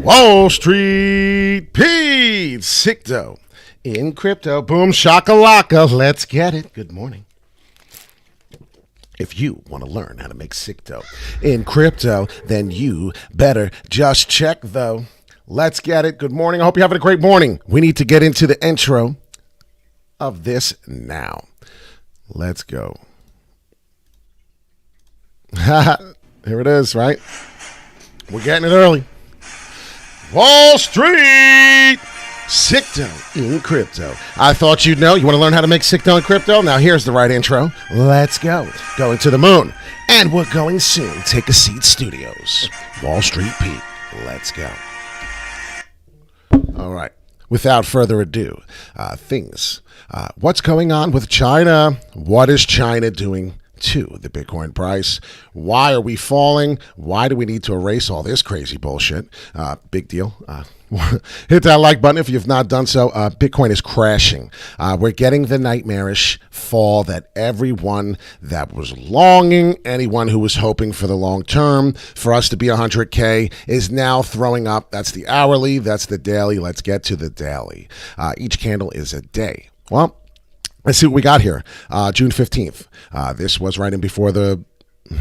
Wall Street Pete, Sicto in crypto. Boom shakalaka. Let's get it. Good morning. If you want to learn how to make Sicto in crypto, then you better just check, though. Let's get it. Good morning. I hope you're having a great morning. We need to get into the intro of this now. Let's go. Here it is, right? We're getting it early. Wall Street, Sicto in crypto. I thought you'd know. You want to learn how to make Sicto in crypto? Now here's the right intro. Let's go. Going to the moon. And we're going soon. Take a seat, studios. Wall Street Pete. Let's go. All right. Without further ado, what's going on with China? What is China doing to the Bitcoin price? Why are we falling? Why do we need to erase all this crazy bullshit? Big deal. Hit that like button if you've not done so. Bitcoin is crashing. We're getting the nightmarish fall that everyone that was longing, anyone who was hoping for the long term, for us to be 100K, is now throwing up. That's the hourly. That's the daily. Let's get to the daily. Each candle is a day. Well, let's see what we got here. June 15th. This was right in before the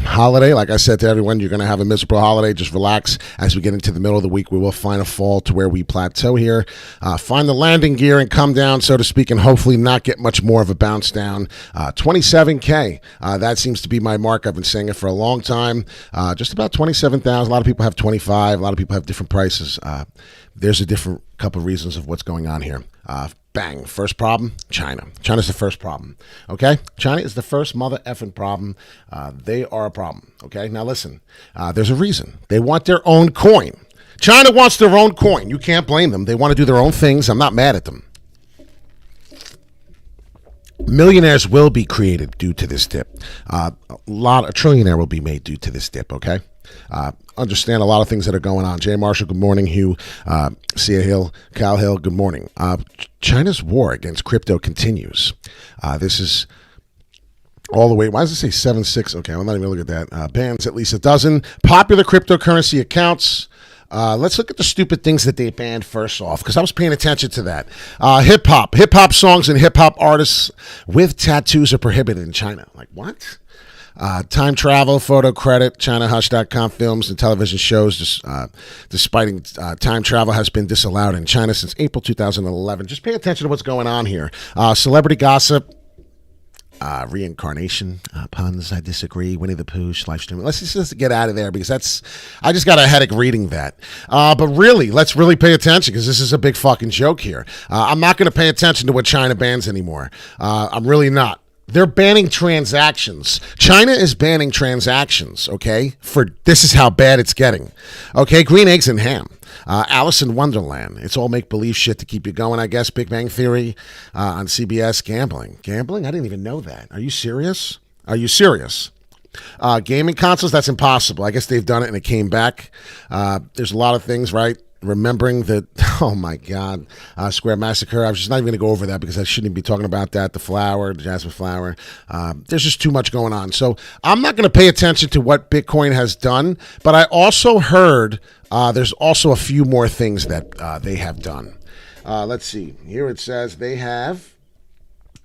holiday. Like I said to everyone, you're going to have a miserable holiday. Just relax. As we get into the middle of the week, we will find a fall to where we plateau here. Find the landing gear and come down, so to speak, and hopefully not get much more of a bounce down. 27K. That seems to be my mark. I've been saying it for a long time. Just about 27,000. A lot of people have 25. A lot of people have different prices. There's a different couple of reasons of what's going on here. Bang. First problem, China. China's the first problem, okay? China is the first mother effing problem. They are a problem, okay? Now listen, there's a reason. They want their own coin. China wants their own coin. You can't blame them. They want to do their own things. I'm not mad at them. Millionaires will be created due to this dip. A trillionaire will be made due to this dip, okay? Understand a lot of things that are going on. Jay Marshall, good morning. Hugh, Sia Hill, Cal Hill, good morning. China's war against crypto continues. This is all the way. Why does it say 7.6? Okay, I'm not even going to look at that. Bans at least a dozen popular cryptocurrency accounts. Let's look at the stupid things that they banned first off, because I was paying attention to that. Hip-hop songs and hip-hop artists with tattoos are prohibited in China. Like, what? Time travel, photo credit, ChinaHush.com films and television shows, despite time travel has been disallowed in China since April 2011. Just pay attention to what's going on here. Celebrity gossip, reincarnation, puns, I disagree, Winnie the Pooh, live streaming. Let's just get out of there, because I just got a headache reading that. But really, let's really pay attention, because this is a big fucking joke here. I'm not going to pay attention to what China bans anymore. I'm really not. They're banning transactions. China is banning transactions, okay? This is how bad it's getting. Okay, green eggs and ham. Alice in Wonderland. It's all make-believe shit to keep you going, I guess. Big Bang Theory on CBS. Gambling. Gambling? I didn't even know that. Are you serious? Gaming consoles? That's impossible. I guess they've done it and it came back. There's a lot of things, right? Remembering that, oh my God, Square Massacre. I was just not even going to go over that, because I shouldn't be talking about that. The jasmine flower. There's just too much going on. So I'm not going to pay attention to what Bitcoin has done. But I also heard there's also a few more things that they have done. Let's see. Here it says they have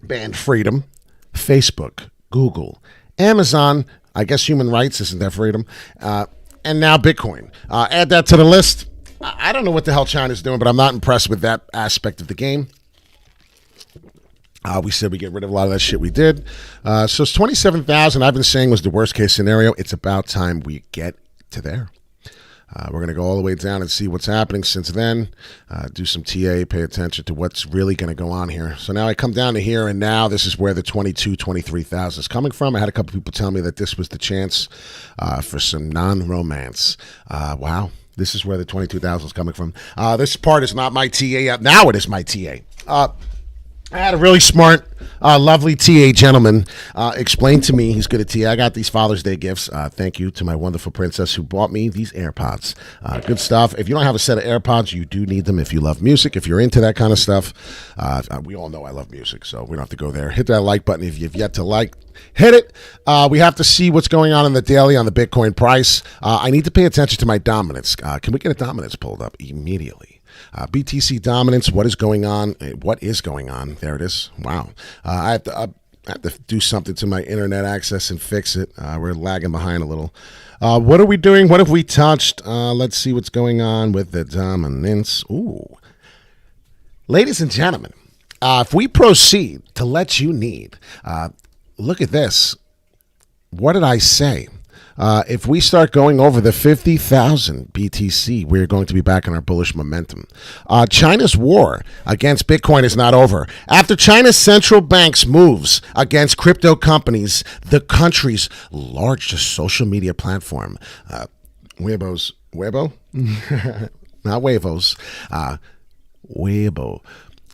banned freedom, Facebook, Google, Amazon. I guess human rights, isn't that freedom? And now Bitcoin. Add that to the list. I don't know what the hell China's doing, but I'm not impressed with that aspect of the game. We said we get rid of a lot of that shit. We did. So it's 27,000. I've been saying was the worst case scenario. It's about time we get to there. We're going to go all the way down and see what's happening since then. Do some TA, pay attention to what's really going to go on here. So now I come down to here, and now this is where the 23,000 is coming from. I had a couple people tell me that this was the chance for some non-romance. Wow. This is where the 22,000 is coming from. This part is not my TA. Now it is my TA. I had a really smart, lovely TA gentleman explain to me. He's good at TA. I got these Father's Day gifts. Thank you to my wonderful princess who bought me these AirPods. Good stuff. If you don't have a set of AirPods, you do need them if you love music, if you're into that kind of stuff. We all know I love music, so we don't have to go there. Hit that like button if you've yet to like. Hit it. We have to see what's going on in the daily on the Bitcoin price. I need to pay attention to my dominance. Can we get a dominance pulled up immediately? BTC dominance, what is going on? What is going on? There it is. Wow. I have to do something to my internet access and fix it. We're lagging behind a little. What are we doing? What have we touched? Let's see what's going on with the dominance. Ooh. Ladies and gentlemen, if we proceed to let you need, look at this. What did I say? If we start going over the 50,000 BTC, we're going to be back in our bullish momentum. China's war against Bitcoin is not over. After China's central bank's moves against crypto companies, the country's largest social media platform, Weibo? Not Huevos, Weibo,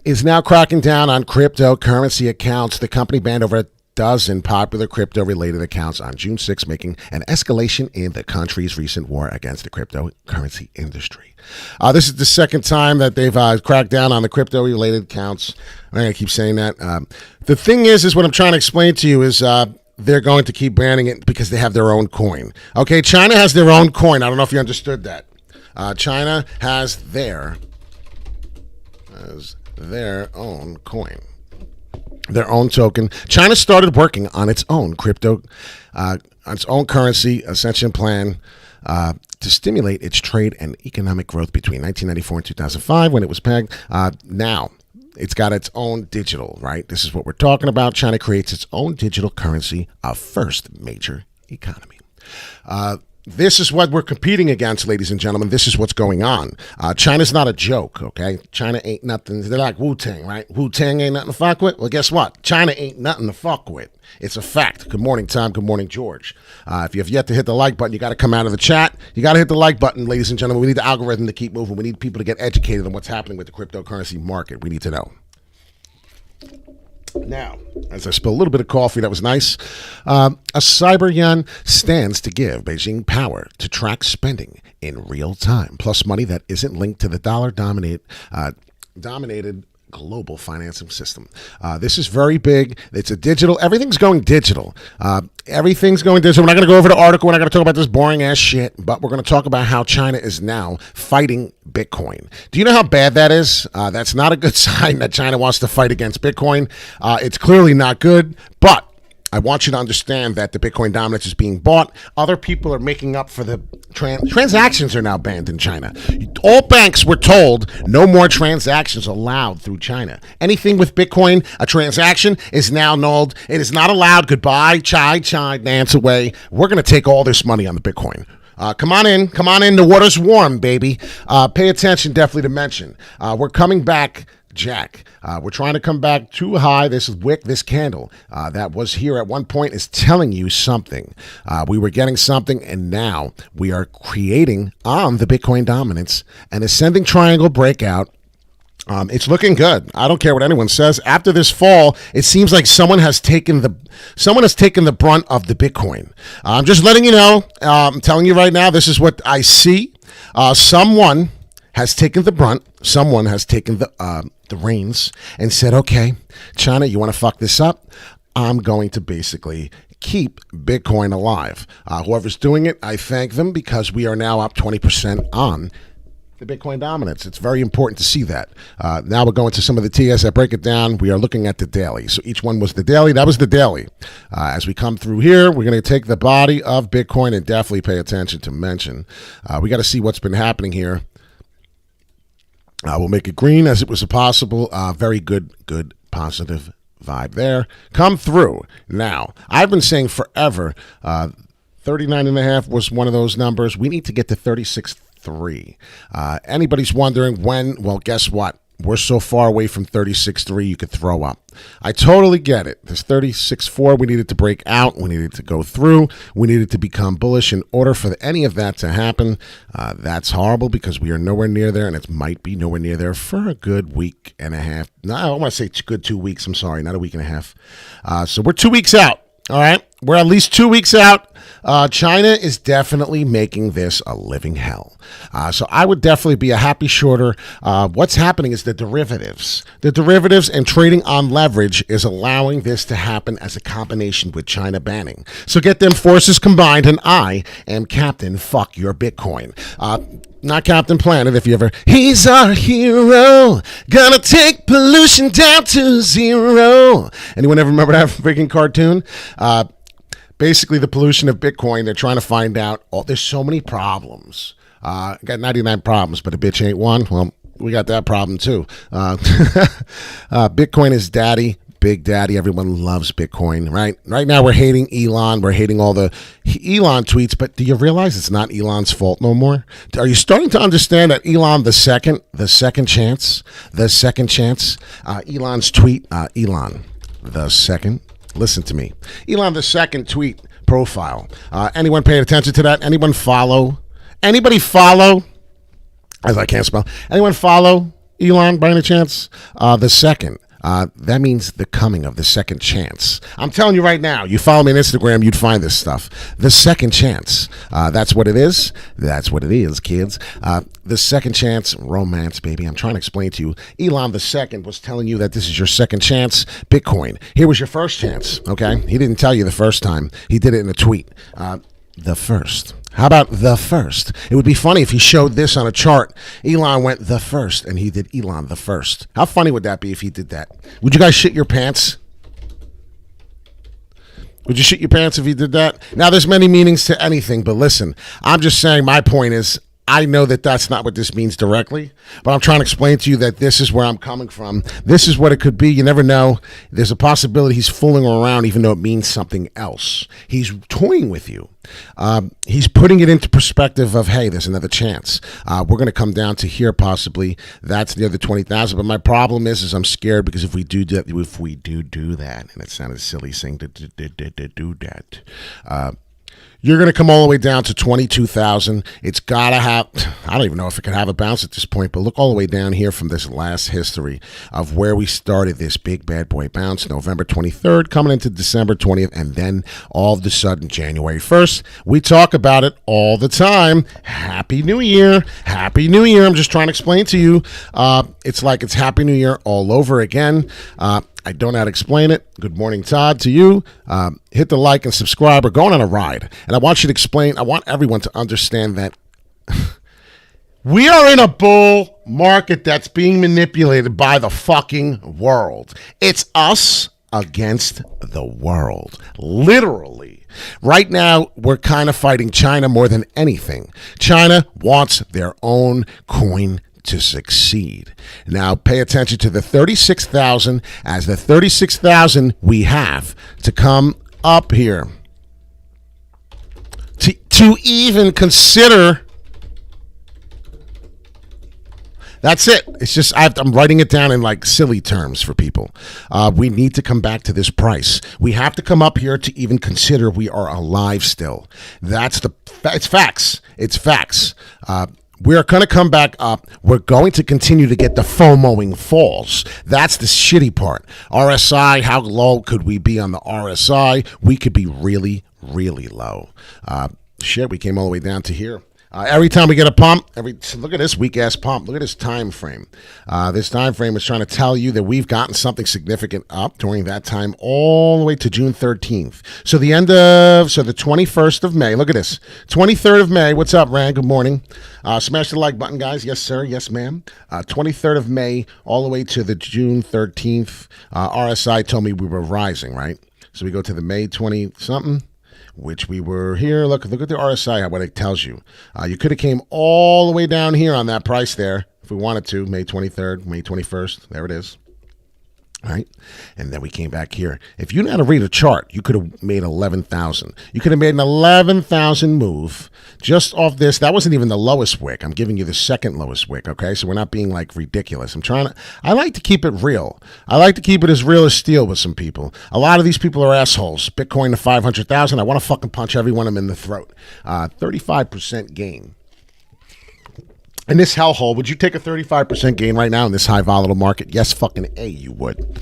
is now cracking down on cryptocurrency accounts. The company banned over a dozen popular crypto-related accounts on June 6, making an escalation in the country's recent war against the cryptocurrency industry. This is the second time that they've cracked down on the crypto-related accounts. I'm going to keep saying that. The thing is what I'm trying to explain to you is they're going to keep banning it because they have their own coin. Okay, China has their own coin. I don't know if you understood that. China has their own coin. Their own token. China started working on its own crypto, on its own currency ascension plan to stimulate its trade and economic growth between 1994 and 2005 when it was pegged. Now, it's got its own digital, right? This is what we're talking about. China creates its own digital currency, a first major economy. This is what we're competing against, ladies and gentlemen. This is what's going on. China's not a joke, okay? China ain't nothing. They're like Wu-Tang, right? Wu-Tang ain't nothing to fuck with. Well, guess what? China ain't nothing to fuck with. It's a fact. Good morning, Tom. Good morning, George. If you have yet to hit the like button, you got to come out of the chat. You got to hit the like button, ladies and gentlemen. We need the algorithm to keep moving. We need people to get educated on what's happening with the cryptocurrency market. We need to know. Now, as I spill a little bit of coffee, that was nice. A cyber yuan stands to give Beijing power to track spending in real time, plus money that isn't linked to the dollar-dominated global financing system. This is very big. It's a digital. Everything's going digital. Everything's going digital. We're not going to go over the article. We're not going to talk about this boring ass shit, but we're going to talk about how China is now fighting Bitcoin. Do you know how bad that is? That's not a good sign that China wants to fight against Bitcoin. It's clearly not good, but I want you to understand that the Bitcoin dominance is being bought. Other people are making up for the transactions are now banned in China. All banks were told no more transactions allowed through China. Anything with Bitcoin, a transaction is now nulled. It is not allowed. Goodbye, chai, dance away. We're going to take all this money on the Bitcoin. Come on in. The water's warm, baby. Pay attention, definitely to mention. We're coming back. Jack, we're trying to come back too high. This wick, this candle that was here at one point is telling you something. We were getting something, and now we are creating on the Bitcoin dominance an ascending triangle breakout. It's looking good. I don't care what anyone says. After this fall, it seems like someone has taken the brunt of the Bitcoin. I'm just letting you know. I'm telling you right now. This is what I see. Someone has taken the brunt. Someone has taken the reins and said, okay, China, you want to fuck this up? I'm going to basically keep Bitcoin alive. Whoever's doing it, I thank them because we are now up 20% on the Bitcoin dominance. It's very important to see that. Now we're going to some of the TS that break it down. We are looking at the daily. So each one was the daily. That was the daily. As we come through here, we're going to take the body of Bitcoin and definitely pay attention to mention. We got to see what's been happening here. We'll make it green as it was possible. Very good, positive vibe there. Come through. Now, I've been saying forever, 39.5 was one of those numbers. We need to get to 36.3. Anybody's wondering when? Well, guess what? we're so far away from 36.3 you could throw up. I totally get it. There's 36.4 we needed to break out. We needed to go through. We needed to become bullish in order for any of that to happen. That's horrible because we are nowhere near there, and it might be nowhere near there for a good week and a half. No, I want to say good 2 weeks. I'm sorry, not a week and a half. So we're 2 weeks out. All right, we're at least 2 weeks out. China is definitely making this a living hell. So I would definitely be a happy shorter. What's happening is the derivatives and trading on leverage is allowing this to happen as a combination with China banning. So get them forces combined, and I am Captain Fuck Your Bitcoin. Not Captain Planet, if you ever. He's our hero, gonna take pollution down to zero. Anyone ever remember that freaking cartoon? Basically, the pollution of Bitcoin, they're trying to find out. Oh, there's so many problems. Got 99 problems, but a bitch ain't one. Well, we got that problem too. Bitcoin is daddy. Big Daddy. Everyone loves Bitcoin, right? Right now we're hating Elon. We're hating all the Elon tweets, but do you realize it's not Elon's fault no more? Are you starting to understand that Elon the second chance, Elon's tweet, Elon the second, listen to me. Elon the second tweet profile. Anyone paying attention to that? Anybody follow? As I can't spell. Anyone follow Elon by any chance? The second. That means the coming of the second chance. I'm telling you right now, you follow me on Instagram, you'd find this stuff. The second chance. That's what it is. That's what it is, kids. The second chance romance, baby. I'm trying to explain to you. Elon the second was telling you that this is your second chance. Bitcoin. Here was your first chance, okay? He didn't tell you the first time. He did it in a tweet. The first. How about the first? It would be funny if he showed this on a chart. Elon went the first, and he did Elon the first. How funny would that be if he did that? Would you guys shit your pants? Would you shit your pants if he did that? Now, there's many meanings to anything, but listen, I'm just saying my point is, I know that that's not what this means directly, but I'm trying to explain to you that this is where I'm coming from. This is what it could be. You never know. There's a possibility he's fooling around even though it means something else. He's toying with you. He's putting it into perspective of, hey, there's another chance. We're going to come down to here possibly. That's the other 20,000. But my problem is I'm scared because if we do that, and it sounded silly saying to do that, you're going to come all the way down to 22,000. It's got to have, I don't even know if it could have a bounce at this point, but look all the way down here from this last history of where we started this big bad boy bounce, November 23rd, coming into December 20th, and then all of a sudden, January 1st. We talk about it all the time. Happy New Year. Happy New Year. I'm just trying to explain to you. It's like it's Happy New Year all over again. I don't know how to explain it. Good morning, Todd, to you. Hit the like and subscribe. We're going on a ride. And I want you to explain, I want everyone to understand that we are in a bull market that's being manipulated by the fucking world. It's us against the world. Literally. Right now, we're kind of fighting China more than anything. China wants their own coin to succeed. Now pay attention to the 36,000 as the 36,000 we have to come up here to even consider. That's it. It's just I'm writing it down in like silly terms for people. We need to come back to this price. We have to come up here to even consider we are alive still. It's facts. It's facts. We're going to come back up. We're going to continue to get the FOMOing falls. That's the shitty part. RSI, how low could we be on the RSI? We could be really, really low. We came all the way down to here. Every time we get a pump, look at this weak-ass pump. Look at this time frame. This time frame is trying to tell you that we've gotten something significant up during that time all the way to June 13th. So the 21st of May, look at this. 23rd of May, what's up, Rand? Good morning. Smash the like button, guys. Yes, sir. Yes, ma'am. 23rd of May all the way to the June 13th. RSI told me we were rising, right? So we go to the May 20-something. Which we were here. Look at the RSI, what it tells you. You could have came all the way down here on that price there if we wanted to. May 23rd, May 21st. There it is. Right, and then we came back here. If you know how to read a chart, you could have made 11,000. You could have made an 11,000 move just off this. That wasn't even the lowest wick. I'm giving you the second lowest wick. Okay, so we're not being like ridiculous. I like to keep it real. I like to keep it as real as steel with some people. A lot of these people are assholes. Bitcoin to 500,000. I want to fucking punch every one of them in the throat. 35% gain. In this hellhole, would you take a 35% gain right now in this high volatile market? Yes, fucking A, you would.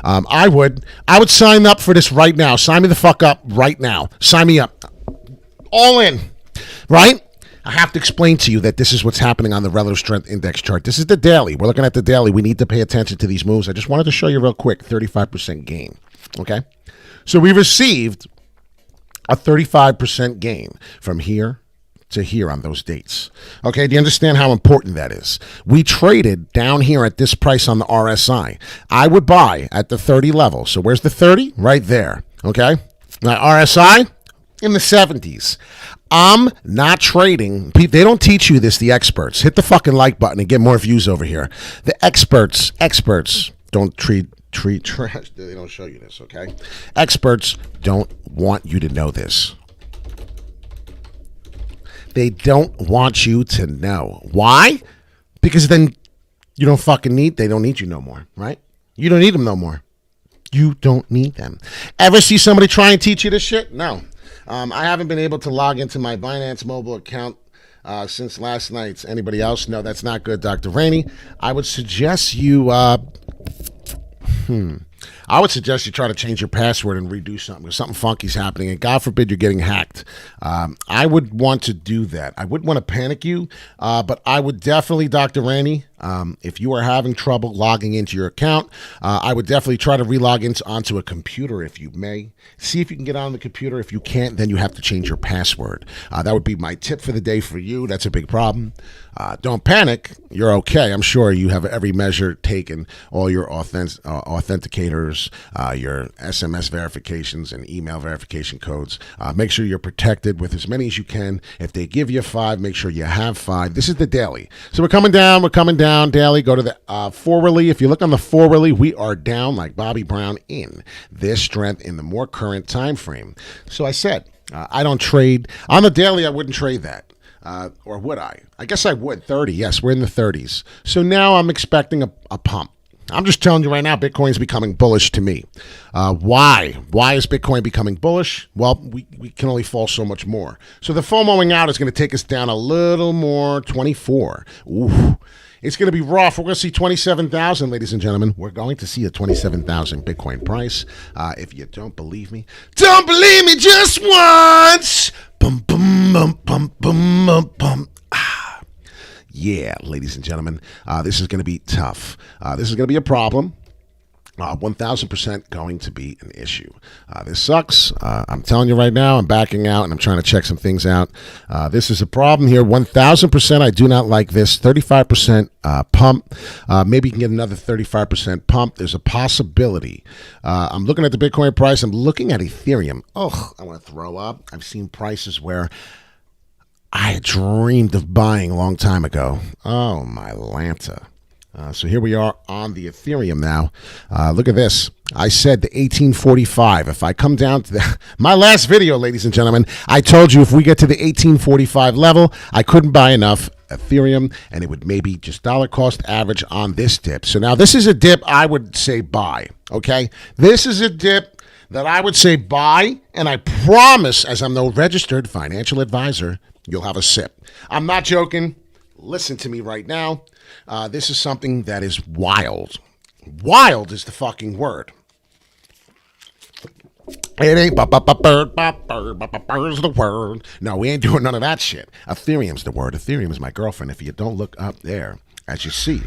I would. I would sign up for this right now. Sign me the fuck up right now. Sign me up. All in. Right? I have to explain to you that this is what's happening on the relative strength index chart. This is the daily. We're looking at the daily. We need to pay attention to these moves. I just wanted to show you real quick, 35% gain. Okay? So we received a 35% gain from here to here on those dates. Okay, do you understand how important that is? We traded down here at this price on the RSI. I would buy at the 30 level. So where's the 30? Right there. Okay, now RSI in the 70s. I'm not trading. They don't teach you this, the experts. Hit the fucking like button and get more views over here. The experts don't treat trash. They don't show you this, okay? Experts don't want you to know this. They don't want you to know. Why? Because then you don't fucking they don't need you no more, right? You don't need them no more. You don't need them. Ever see somebody try and teach you this shit? No. I haven't been able to log into my Binance mobile account since last night. Anybody else? No, that's not good, Dr. Rainey. I would suggest you... I would suggest you try to change your password and redo something because something funky's happening, and God forbid you're getting hacked. I would want to do that. I wouldn't want to panic you, but I would definitely, Dr. Rainey, if you are having trouble logging into your account, I would definitely try to relog onto a computer if you may. See if you can get on the computer. If you can't, then you have to change your password. That would be my tip for the day for you. That's a big problem. Don't panic. You're okay. I'm sure you have every measure taken, all your authenticators, your SMS verifications and email verification codes. Make sure you're protected with as many as you can. If they give you 5, make sure you have 5. This is the daily. So we're coming down daily. Go to the forwardly. If you look on the forwardly, we are down like Bobby Brown in this strength in the more current time frame. So I said, I don't trade. On the daily, I wouldn't trade that. Or would I? I guess I would. 30. Yes, we're in the 30s. So now I'm expecting a pump. I'm just telling you right now, Bitcoin's becoming bullish to me. Why? Why is Bitcoin becoming bullish? Well, we can only fall so much more. So the FOMOing out is going to take us down a little more, 24. Ooh. It's going to be rough. We're going to see 27,000, ladies and gentlemen. We're going to see a 27,000 Bitcoin price. If you don't believe me just once. Bum, bum, bum, bum, bum, bum, bum. Yeah, ladies and gentlemen, this is going to be tough. This is going to be a problem. 1,000% going to be an issue. This sucks. I'm telling you right now, I'm backing out and I'm trying to check some things out. This is a problem here. 1,000%. I do not like this. 35% pump. Maybe you can get another 35% pump. There's a possibility. I'm looking at the Bitcoin price. I'm looking at Ethereum. Oh, I want to throw up. I've seen prices where I dreamed of buying a long time ago. Oh, my Lanta. So here we are on the Ethereum now. Look at this. I said the 1845. If I come down to my last video, ladies and gentlemen, I told you if we get to the 1845 level, I couldn't buy enough Ethereum, and it would maybe just dollar cost average on this dip. So now this is a dip I would say buy, okay? This is a dip that I would say buy, and I promise, as I'm no registered financial advisor, you'll have a sip. I'm not joking. Listen to me right now. This is something that is wild. Wild is the fucking word. It ain't bird, bird's the word. No, we ain't doing none of that shit. Ethereum's the word. Ethereum is my girlfriend. If you don't look up there, as you see,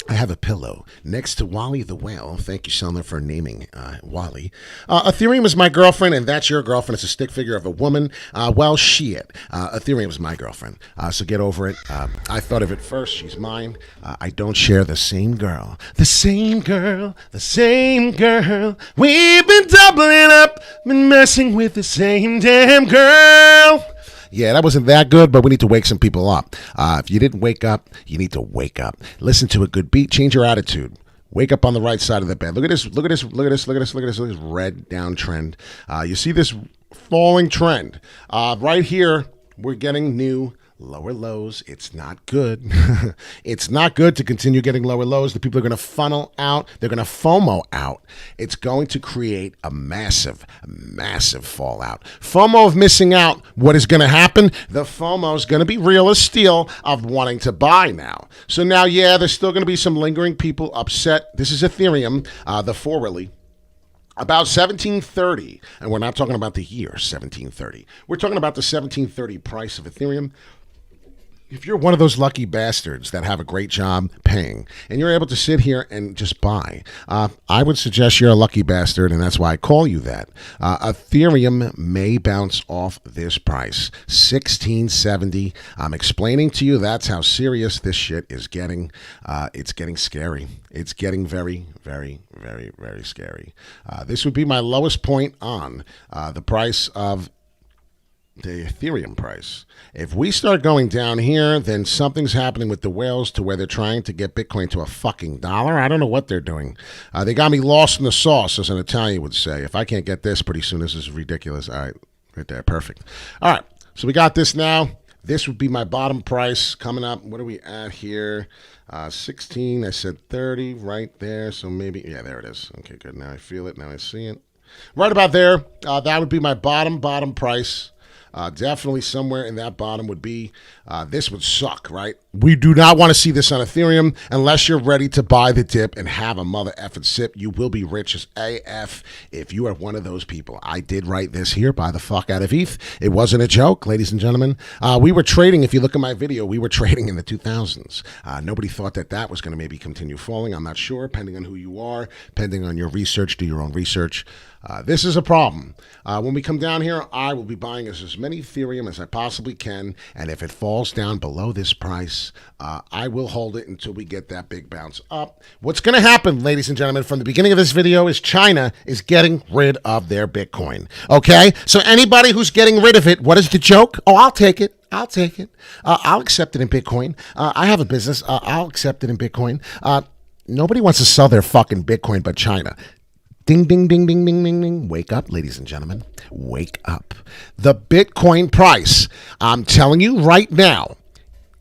I have a pillow next to Wally the whale. Thank you, Selma, for naming Wally. Ethereum is my girlfriend, and that's your girlfriend. It's a stick figure of a woman. Well, shit. Ethereum is my girlfriend. So get over it. I thought of it first. She's mine. I don't share the same girl. The same girl. The same girl. We've been doubling up, been messing with the same damn girl. Yeah, that wasn't that good, but we need to wake some people up. If you didn't wake up, you need to wake up. Listen to a good beat, change your attitude. Wake up on the right side of the bed. Look at this. Look at this. Look at this. Look at this. Look at this. Look at this red downtrend. You see this falling trend. Right here, we're getting new lower lows. It's not good. It's not good to continue getting lower lows. The people are going to funnel out. They're going to FOMO out. It's going to create a massive, massive fallout. FOMO of missing out. What is going to happen? The FOMO is going to be real as steel of wanting to buy now. So now, yeah, there's still going to be some lingering people upset. This is Ethereum, the forwardly. About 1730, and we're not talking about the year 1730. We're talking about the 1730 price of Ethereum. If you're one of those lucky bastards that have a great job paying and you're able to sit here and just buy, I would suggest you're a lucky bastard, and that's why I call you that. Ethereum may bounce off this price, 1670. I'm explaining to you that's how serious this shit is getting. It's getting scary. It's getting very, very, very, very scary. This would be my lowest point on the price of the Ethereum price. If we start going down here, then something's happening with the whales to where they're trying to get Bitcoin to a fucking dollar. I don't know what they're doing. They got me lost in the sauce, as an Italian would say. If I can't get this pretty soon, this is ridiculous. All right, right there, perfect. All right, so we got this now. This would be my bottom price coming up. What are we at here? 16, I said 30 right there. So maybe, yeah, there it is. Okay, good. Now I feel it. Now I see it. Right about there. That would be my bottom price. Definitely somewhere in that bottom would be, this would suck, right? We do not want to see this on Ethereum unless you're ready to buy the dip and have a mother effing sip. You will be rich as AF if you are one of those people. I did write this here, buy the fuck out of ETH. It wasn't a joke, ladies and gentlemen. We were trading, if you look at my video, we were trading in the 2000s. Nobody thought that was going to maybe continue falling. I'm not sure, depending on who you are, depending on your research, do your own research. This is a problem. When we come down here, I will be buying as many Ethereum as I possibly can, and if it falls down below this price, I will hold it until we get that big bounce up. What's going to happen, ladies and gentlemen, from the beginning of this video is China is getting rid of their Bitcoin. Okay? So anybody who's getting rid of it, what is the joke? Oh, I'll take it. I'll take it. I'll accept it in Bitcoin. I have a business. I'll accept it in Bitcoin. Nobody wants to sell their fucking Bitcoin but China. Ding, ding, ding, ding, ding, ding, ding. Wake up, ladies and gentlemen. Wake up. The Bitcoin price, I'm telling you right now,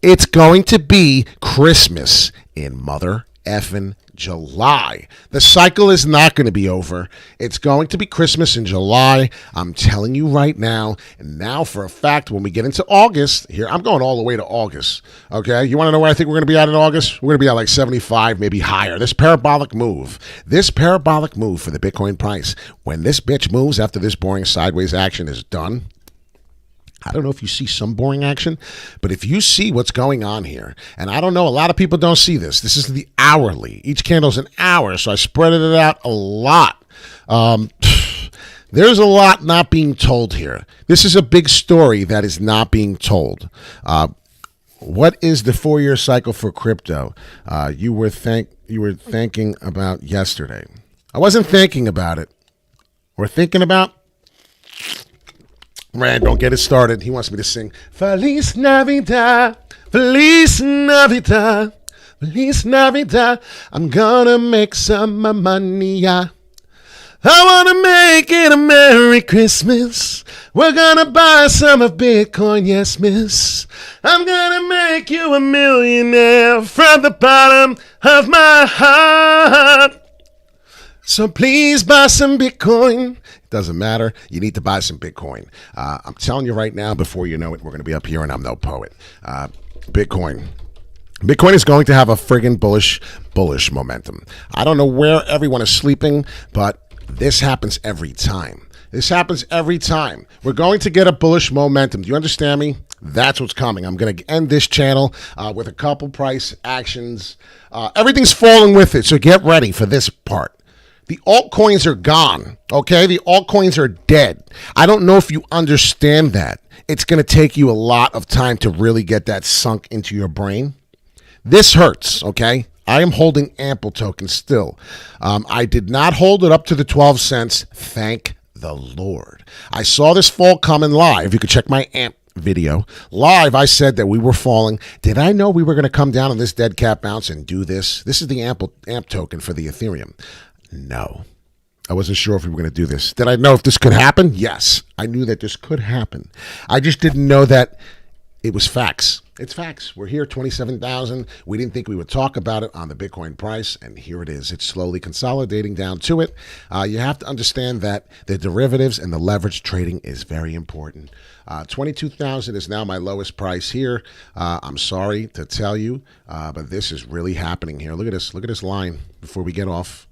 it's going to be Christmas in mother effing July. The cycle is not going to be over. It's going to be Christmas in July. I'm telling you right now. And now for a fact, when we get into August, here, I'm going all the way to August. Okay. You want to know where I think we're going to be at in August? We're going to be at like 75, maybe higher. This parabolic move for the Bitcoin price, when this bitch moves after this boring sideways action is done, I don't know if you see some boring action, but if you see what's going on here, and I don't know, a lot of people don't see this. This is the hourly. Each candle's an hour, so I spread it out a lot. There's a lot not being told here. This is a big story that is not being told. What is the 4-year cycle for crypto? You were thinking about yesterday. I wasn't thinking about it. We're thinking about. Rand, don't get it started. He wants me to sing Feliz Navidad, Feliz Navidad, Feliz Navidad. I'm gonna make some money, yeah. I wanna make it a Merry Christmas. We're gonna buy some of Bitcoin, yes, miss. I'm gonna make you a millionaire from the bottom of my heart. So please buy some Bitcoin. It doesn't matter. You need to buy some Bitcoin. I'm telling you right now, before you know it, we're going to be up here, and I'm no poet. Bitcoin is going to have a friggin' bullish momentum. I don't know where everyone is sleeping, but this happens every time. This happens every time. We're going to get a bullish momentum. Do you understand me? That's what's coming. I'm going to end this channel with a couple price actions. Everything's falling with it, so get ready for this part. The altcoins are gone, okay? The altcoins are dead. I don't know if you understand that. It's going to take you a lot of time to really get that sunk into your brain. This hurts, okay? I am holding ample tokens still. I did not hold it up to the 12 cents. Thank the Lord. I saw this fall coming live. You could check my AMP video. Live, I said that we were falling. Did I know we were going to come down on this dead cat bounce and do this? This is the amp token for the Ethereum. No. I wasn't sure if we were going to do this. Did I know if this could happen? Yes. I knew that this could happen. I just didn't know that it was facts. It's facts. We're here, 27,000. We didn't think we would talk about it on the Bitcoin price, and here it is. It's slowly consolidating down to it. You have to understand that the derivatives and the leverage trading is very important. 22,000 is now my lowest price here. I'm sorry to tell you, but this is really happening here. Look at this. Look at this line before we get off.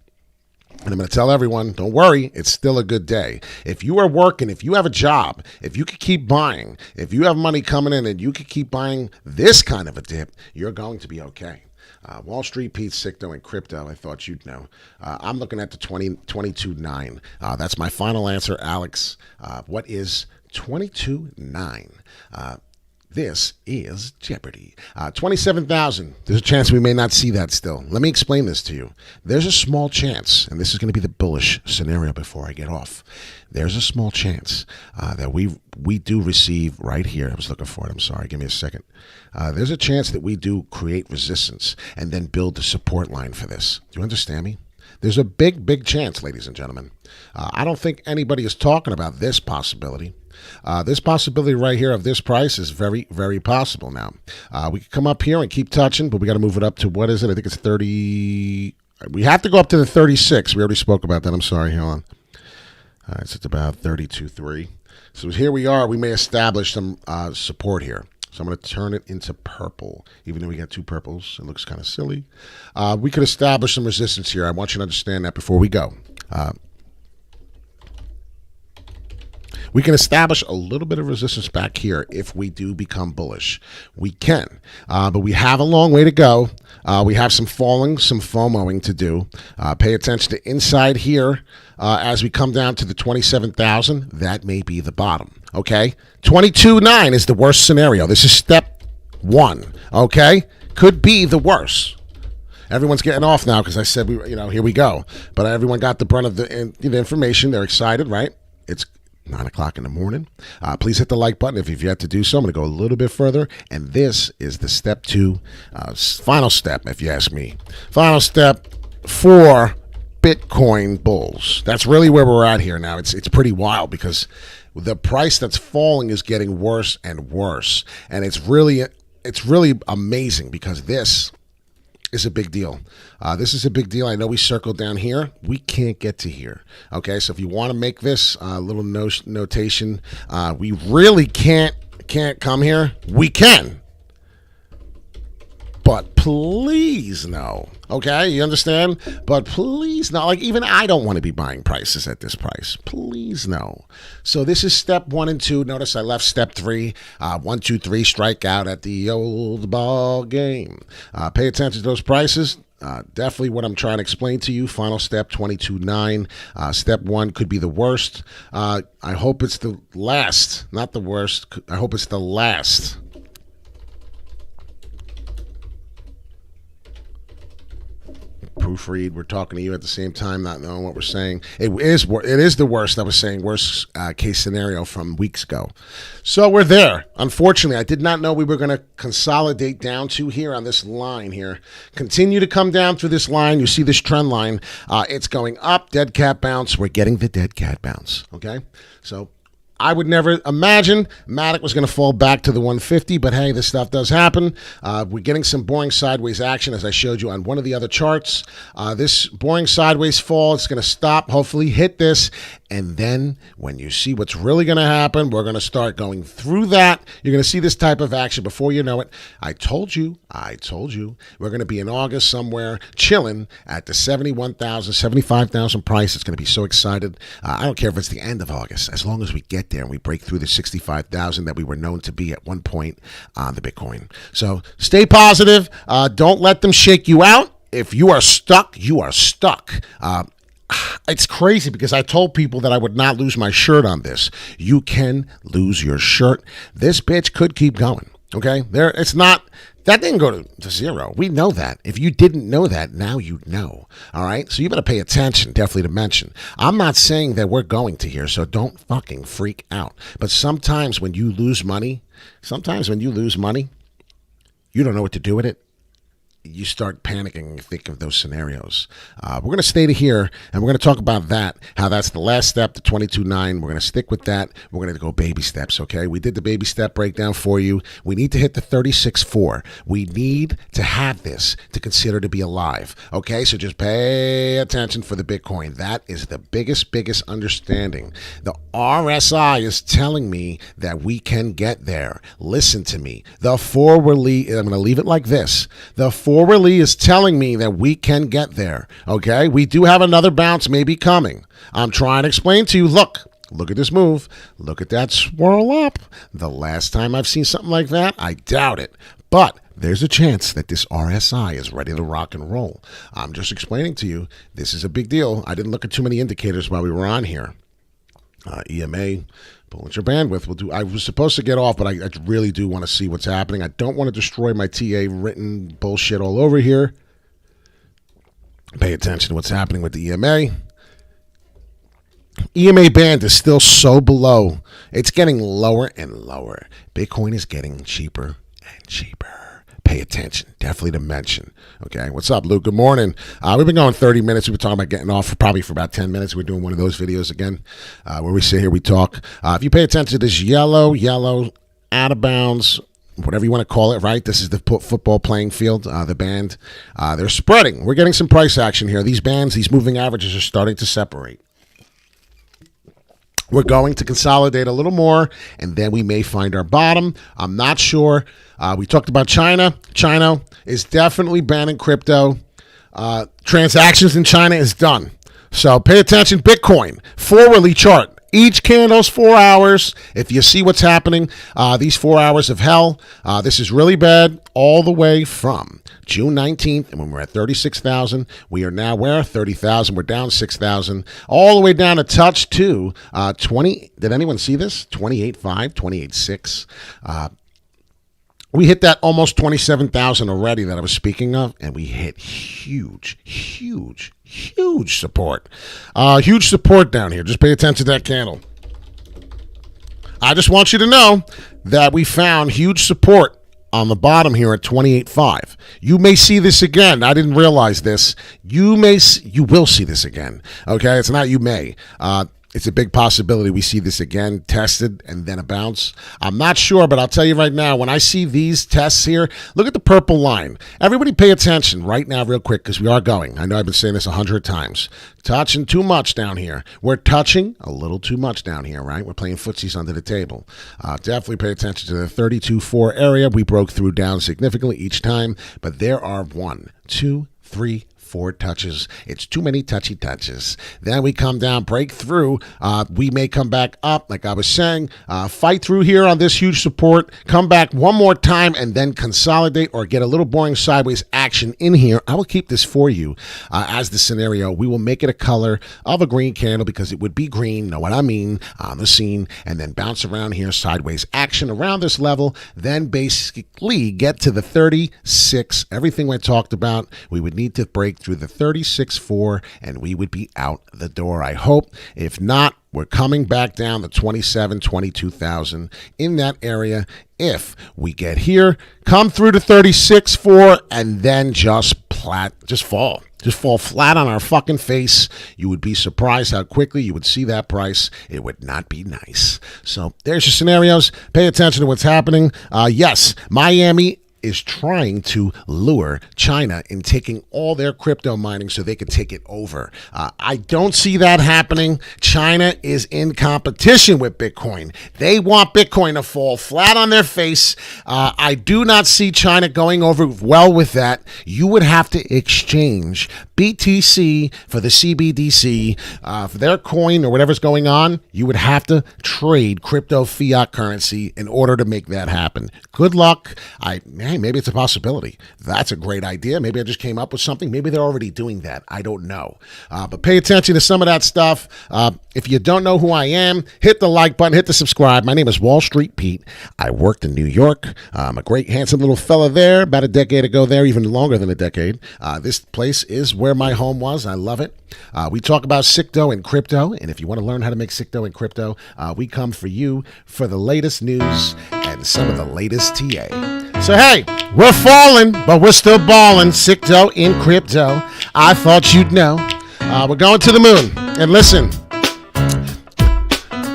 And I'm going to tell everyone, don't worry, it's still a good day. If you are working, if you have a job, if you could keep buying, if you have money coming in and you could keep buying this kind of a dip, you're going to be okay. Wall Street, Pete, Sicto, and crypto, I thought you'd know. I'm looking at the 22.9. That's my final answer, Alex. What is 22.9? This is Jeopardy. 27,000. There's a chance we may not see that still. Let me explain this to you. There's a small chance, and this is going to be the bullish scenario before I get off. There's a small chance that we do receive right here. I was looking for it. I'm sorry. Give me a second. There's a chance that we do create resistance and then build the support line for this. Do you understand me? There's a big, big chance, ladies and gentlemen. I don't think anybody is talking about this possibility. This possibility right here of this price is very, very possible now. We could come up here and keep touching, but we got to move it up to, what is it? I think it's 30. We have to go up to the 36. We already spoke about that. I'm sorry. Hold on. All right, so it's about 32.3. So here we are. We may establish some support here. So I'm going to turn it into purple. Even though we got two purples, it looks kind of silly. We could establish some resistance here. I want you to understand that before we go. We can establish a little bit of resistance back here if we do become bullish. We can, but we have a long way to go. We have some falling, some FOMOing to do. Pay attention to inside here as we come down to the 27,000. That may be the bottom, okay? 22.9 is the worst scenario. This is step one, okay? Could be the worst. Everyone's getting off now because I said, here we go. But everyone got the brunt of the information. They're excited, right? It's 9 o'clock in the morning. Please hit the like button if you've yet to do so. I'm going to go a little bit further. And this is the step two, final step, if you ask me. Final step for Bitcoin bulls. That's really where we're at here now. It's pretty wild because the price that's falling is getting worse and worse. And it's really amazing because this is a big deal. This is a big deal. I know we circled down here. We can't get to here. Okay, so if you want to make this a little notation, we really can't come here. We can. But please no. Okay, you understand? But please no. Like, even I don't want to be buying prices at this price. Please no. So this is step 1 and 2. Notice I left step 3. 1, 2, 3, strike out at the old ball game. Pay attention to those prices. Definitely what I'm trying to explain to you. Final step, 22.9. Step 1 could be the worst. I hope it's the last, not the worst. I hope it's the last. Proofread. We're talking to you at the same time, not knowing what we're saying. It is the worst. I was saying worst case scenario from weeks ago. So we're there. Unfortunately, I did not know we were going to consolidate down to here on this line here. Continue to come down through this line. You see this trend line. It's going up. Dead cat bounce. We're getting the dead cat bounce. Okay, so I would never imagine Matic was going to fall back to the 150, but hey, this stuff does happen. We're getting some boring sideways action, as I showed you on one of the other charts. This boring sideways fall, it's going to stop, hopefully hit this, and then when you see what's really going to happen, we're going to start going through that. You're going to see this type of action before you know it. I told you, we're going to be in August somewhere chilling at the 71,000, 75,000 price. It's going to be so excited. I don't care if it's the end of August, as long as we get there and we break through the 65,000 that we were known to be at one point on the Bitcoin. So stay positive. Don't let them shake you out. If you are stuck, you are stuck. It's crazy because I told people that I would not lose my shirt on this. You can lose your shirt. This bitch could keep going. Okay, it's not That didn't go to zero. We know that. If you didn't know that, now you know. All right? So you better pay attention, definitely to mention. I'm not saying that we're going to here, so don't fucking freak out. But sometimes when you lose money, you don't know what to do with it. You start panicking and think of those scenarios. We're going to stay to here, and we're going to talk about that, how that's the last step, the 22.9. We're going to stick with that. We're going to go baby steps, okay? We did the baby step breakdown for you. We need to hit the 36.4. We need to have this to consider to be alive, okay? So just pay attention for the Bitcoin. That is the biggest understanding. The RSI is telling me that we can get there. Listen to me. The forwardly, I'm going to leave it like this. The forwardly is telling me that we can get there, okay? We do have another bounce maybe coming. I'm trying to explain to you, look at this move. Look at that swirl up. The last time I've seen something like that, I doubt it. But there's a chance that this RSI is ready to rock and roll. I'm just explaining to you, this is a big deal. I didn't look at too many indicators while we were on here. EMA, Bollinger Bandwidth. I was supposed to get off, but I really do want to see what's happening. I don't want to destroy my TA written bullshit all over here. Pay attention to what's happening with the EMA. EMA band is still so below. It's getting lower and lower. Bitcoin is getting cheaper and cheaper. Pay attention. Definitely to mention. Okay. What's up, Luke? Good morning. We've been going 30 minutes. We've been talking about getting off probably for about 10 minutes. We're doing one of those videos again where we sit here, we talk. If you pay attention to this yellow, out of bounds, whatever you want to call it, right? This is the football playing field, the band. They're spreading. We're getting some price action here. These bands, these moving averages are starting to separate. We're going to consolidate a little more, and then we may find our bottom. I'm not sure. We talked about China. China is definitely banning crypto. Transactions in China is done. So pay attention. Bitcoin, forwardly chart. Each candle's 4 hours. If you see what's happening, these 4 hours of hell, this is really bad all the way from June 19th, and when we're at 36,000, we are now where? 30,000. We're down 6,000. All the way down a touch to 20. Did anyone see this? 28.5, 28.6. We hit that almost 27,000 already that I was speaking of, and we hit huge support. Huge support down here. Just pay attention to that candle. I just want you to know that we found huge support on the bottom here at 28.5. You may see this again. I didn't realize this. You will see this again. Okay, it's not you may. It's a big possibility we see this again, tested, and then a bounce. I'm not sure, but I'll tell you right now, when I see these tests here, look at the purple line. Everybody pay attention right now real quick because we are going. I know I've been saying this 100 times. Touching too much down here. We're touching a little too much down here, right? We're playing footsies under the table. Definitely pay attention to the 32.4 area. We broke through down significantly each time, but there are 1, 2, 3, 4 touches. It's too many touchy touches. Then we come down, break through. We may come back up, like I was saying, fight through here on this huge support, come back one more time, and then consolidate or get a little boring sideways action in here. I will keep this for you as the scenario. We will make it a color of a green candle because it would be green, know what I mean, on the scene, and then bounce around here, sideways action around this level, then basically get to the 36. Everything we talked about, we would need to break through the 36.4 and we would be out the door, I hope. If not, we're coming back down to 27, 22,000 in that area. If we get here, come through to 36.4 and then just fall. Just fall flat on our fucking face. You would be surprised how quickly you would see that price. It would not be nice. So there's your scenarios. Pay attention to what's happening. Yes, Miami is trying to lure China in taking all their crypto mining so they could take it over. I don't see that happening. China is in competition with Bitcoin. They want Bitcoin to fall flat on their face. I do not see China going over well with that. You would have to exchange BTC for the CBDC, for their coin or whatever's going on. You would have to trade crypto fiat currency in order to make that happen. Good luck. Man, hey, maybe it's a possibility. That's a great idea. Maybe I just came up with something. Maybe they're already doing that. I don't know. But pay attention to some of that stuff. If you don't know who I am, hit the like button, hit the subscribe. My name is Wall Street Pete. I worked in New York. I'm a great, handsome little fella there about a decade ago there, even longer than a decade. This place is where my home was. I love it. We talk about sick dough and crypto, and if you want to learn how to make sick dough and crypto, we come for you for the latest news and some of the latest TA. So hey, we're falling, but we're still balling. Sick dough in crypto. I thought you'd know. We're going to the moon, and listen,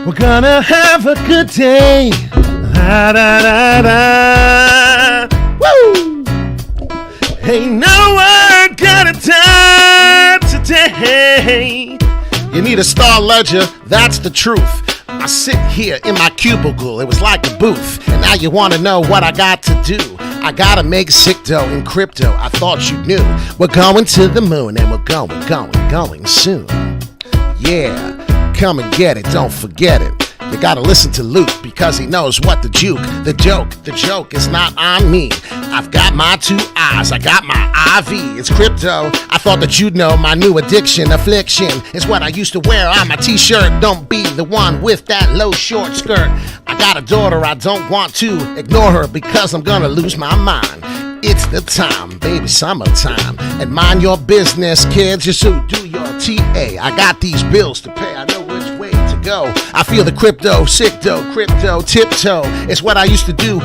we're gonna have a good day. Da, da, da, da. Woo! Ain't no one gonna die today. You need a star ledger, that's the truth. I sit here in my cubicle, it was like a booth. And now you wanna know what I got to do. I gotta make sick dough in crypto, I thought you knew. We're going to the moon and we're going soon. Yeah, come and get it, don't forget it. You gotta listen to Luke because he knows what the joke is not on me. I've got my 2 eyes, I got my IV, it's crypto. I thought that you'd know my new addiction, affliction is what I used to wear on my t-shirt. Don't be the one with that low short skirt. I got a daughter, I don't want to ignore her because I'm gonna lose my mind. It's the time, baby, summertime. And mind your business, kids, just so do your TA. I got these bills to pay, I know which way to go. I feel the crypto, sick dough, crypto, tiptoe. It's what I used to do,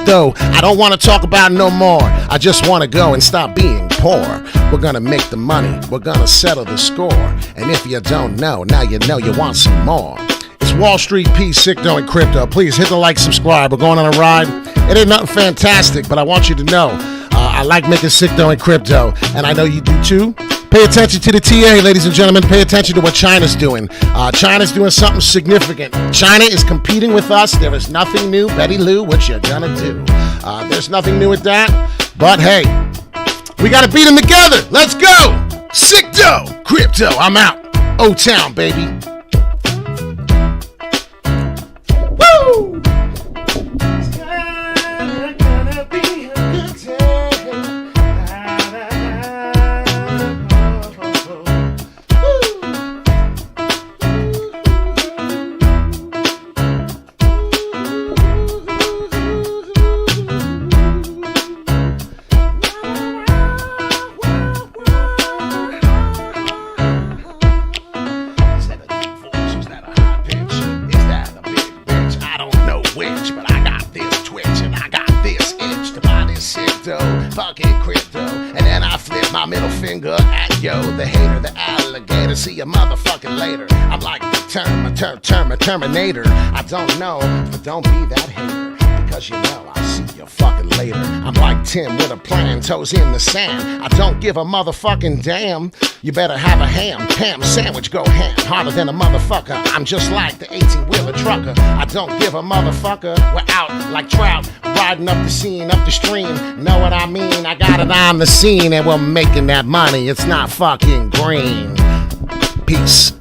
though. I don't want to talk about it no more. I just want to go and stop being poor. We're gonna make the money, we're gonna settle the score. And if you don't know, now you know you want some more. It's Wall Street P, sick dough and crypto. Please hit the like, subscribe. We're going on a ride. It ain't nothing fantastic, but I want you to know I like making sick dough and crypto, and I know you do too. Pay attention to the TA, ladies and gentlemen. Pay attention to what China's doing. China's doing something significant. China is competing with us. There is nothing new. Betty Lou, what you gonna do? There's nothing new with that. But hey, we gotta beat them together. Let's go. Sick dough, crypto. I'm out. O-Town, baby. Woo! It's gonna be a good day. But I got this twitch and I got this itch to buy this sick dough, fucking crypto. And then I flip my middle finger at yo, the hater, the alligator. See you motherfucking later. I'm like the Terminator. I don't know, but don't be that hater, because you know I'll see you fucking later. I'm like Tim with a plan, toes in the sand. I don't give a motherfucking damn. You better have a ham sandwich, go ham, harder than a motherfucker. I'm just like the 18-wheeler trucker. I don't give a motherfucker. We're out like trout, riding up the scene, up the stream. Know what I mean? I got it on the scene and we're making that money. It's not fucking green. Peace.